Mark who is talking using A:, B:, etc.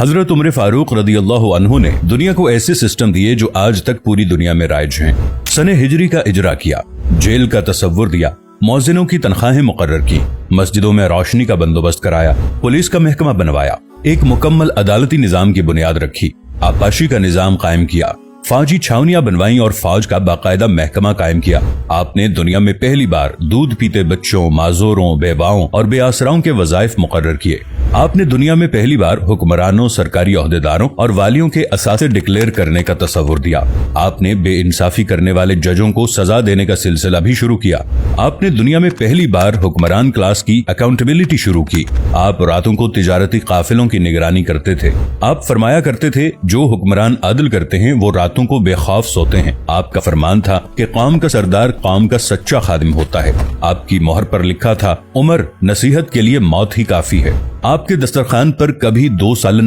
A: हजरत उमर फारूक रदियल्लाहु अन्हु ने दुनिया को ऐसे सिस्टम दिए जो आज तक पूरी दुनिया में राइज हैं। सने हिजरी का इजरा किया, जेल का तसव्वुर दिया, मौजिनों की तनख्वाहें मुकर्रर की, मस्जिदों में रोशनी का बंदोबस्त कराया, पुलिस का महकमा बनवाया, एक मुकम्मल अदालती निजाम की बुनियाद रखी, आपाशी का निजाम कायम किया, फौजी छावनियां बनवाई और फौज का बाकायदा महकमा कायम किया। आपने दुनिया में पहली बार दूध पीते बच्चों, माजूरों, बेवाओं और बेआसराओं के वज़ाइफ मुकर्रर किए। आपने दुनिया में पहली बार हुक्मरानों, सरकारी ओहदेदारों और वालियों के असासे डिक्लेयर करने का तसव्वुर दिया। आपने बेइंसाफी करने वाले जजों को सजा देने का सिलसिला भी शुरू किया। आपने दुनिया में पहली बार हुक्मरान क्लास की अकाउंटेबिलिटी शुरू की। आप रातों को तिजारती काफिलों की निगरानी करते थे। आप फरमाया करते थे, जो हुक्मरान अदल करते हैं वो रातों को बेखौफ सोते हैं। आपका फरमान था कि कौम का सरदार कौम का सच्चा खादिम होता है। आपकी मोहर पर लिखा था, उमर नसीहत के लिए मौत ही काफी है। आपके दस्तरखान पर कभी 2 सालन